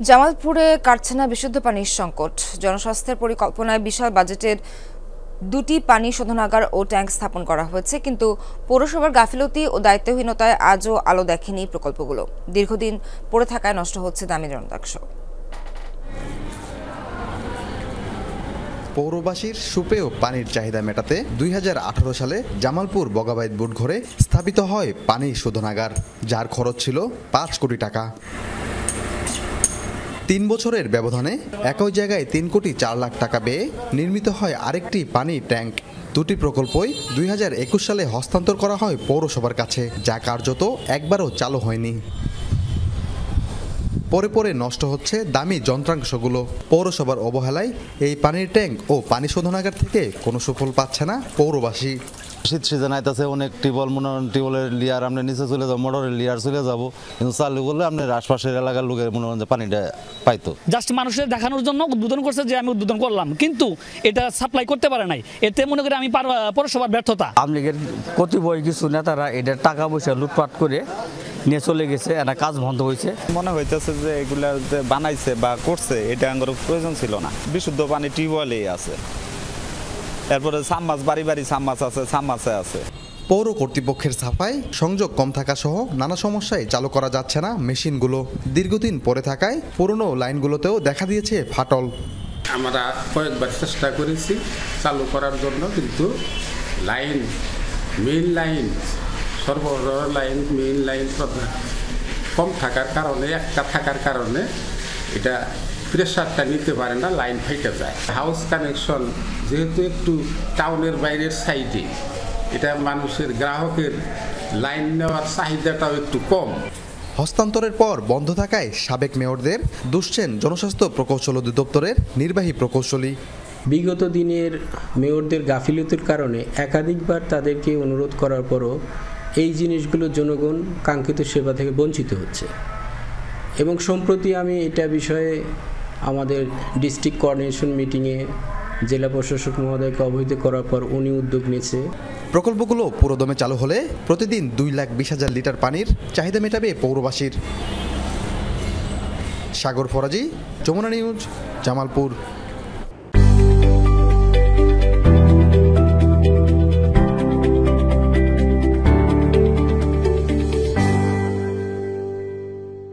জামালপুরে কাটছে না বিশুদ্ধ পানির সংকট। জনস্বাস্থ্যের পরিকল্পনায় বিশাল বাজেটের দুটি পানি শোধনাগার ও ট্যাঙ্ক স্থাপন করা হয়েছে, কিন্তু পৌরসভার গাফিলতি ও দায়িত্বহীনতায় আজও আলো দেখেনি প্রকল্পগুলো। দীর্ঘদিন পড়ে থাকায় নষ্ট হচ্ছে দামি যন্ত্রাংশ। পৌরবাসীর সুপেয় পানির চাহিদা মেটাতে 2018 সালে জামালপুর বগাবাইত বুটঘরে স্থাপিত হয় পানি শোধনাগার, যার খরচ ছিল 5 কোটি টাকা। 3 বছরের ব্যবধানে একই জায়গায় 3 কোটি 4 লাখ টাকা ব্যয়ে নির্মিত হয় আরেকটি পানি ট্যাঙ্ক। দুটি প্রকল্পই 2021 সালে হস্তান্তর করা হয় পৌরসভার কাছে, যা কার্যত একবারও চালু হয়নি। পরে পরে নষ্ট হচ্ছে দামি যন্ত্রাংশগুলো। পৌরসভার অবহেলায় এই পানির ট্যাঙ্ক ও পানি শোধনাগার থেকে কোনো সুফল পাচ্ছে না পৌরবাসী। শীত সিজন আইতাছে, অনেক টিউবওয়েল মনে হয় টিউবওয়েলের লিয়ার আমরা নিচে চলে যাবো, মোটরের লিয়ার চলে যাবো, কিন্তু চালু করলে আপনার আশপাশের এলাকার লোকের মনে হয় পানিটা পাইতো। জাস্ট মানুষের দেখানোর জন্য উদ্বোধন করছে যে আমি উদ্বোধন করলাম, কিন্তু এটা সাপ্লাই করতে পারে নাই। এতে মনে করি আমি পৌরসভার ব্যর্থতা। আওয়ামী লীগের কতিপয় কিছু নেতারা এটার টাকা পয়সা লুটপাট করে নিয়ে চলে গেছে, একটা কাজ বন্ধ হয়েছে। মনে হইতেছে যে এগুলা যে বানাইছে বা করছে এটা আমার প্রয়োজন ছিল না। বিশুদ্ধ পানি টিউবওয়েলেই আছে, এরপরে সামমাস বাড়ি বাড়ি সামমাস আছে, সামমাসে আছে। পৌর কর্তৃপক্ষের ছাপায় সংযোগ কম থাকা সহ নানা সমস্যায় চালু করা যাচ্ছে না মেশিনগুলো। দীর্ঘদিন পরে থাকায় পুরনো লাইনগুলোতেও দেখা দিয়েছে ফাটল। আমরা কয়েকবার চেষ্টা করেছি চালু করার জন্য, কিন্তু লাইন মেইন লাইন সরবরাহ লাইন মেইন লাইন কম থাকার কারণে, একটা থাকার কারণে এটা প্রেশারটা নিতে পারে না, লাইন ফাইটে যায়। হাউস কানেকশন যেহেতু একটু টাউনের বাইরের সাইডে, এটা মানুষের গ্রাহকের লাইন নেওয়ার চাহিদাটাও একটু কম। হস্তান্তরের পর বন্ধ থাকায় সাবেক মেয়রদের দুষছেন জনস্বাস্থ্য প্রকৌশল অধিদপ্তরের নির্বাহী প্রকৌশলী। বিগত দিনের মেয়রদের গাফিলতির কারণে একাধিকবার তাদেরকে অনুরোধ করার পরও এই জিনিসগুলো জনগণ কাঙ্ক্ষিত সেবা থেকে বঞ্চিত হচ্ছে। এবং সম্প্রতি আমি এটা বিষয়ে আমাদের ডিস্ট্রিক্ট কোঅর্ডিনেশন মিটিংয়ে জেলা প্রশাসক মহোদয়কে অবহিত করার পর উনি উদ্যোগ নিয়েছে। প্রকল্পগুলো পুরোদমে চালু হলে প্রতিদিন 2,20,000 লিটার পানির চাহিদা মেটাবে পৌরবাসীর। সাগর ফরাজি, যমুনা নিউজ, জামালপুর।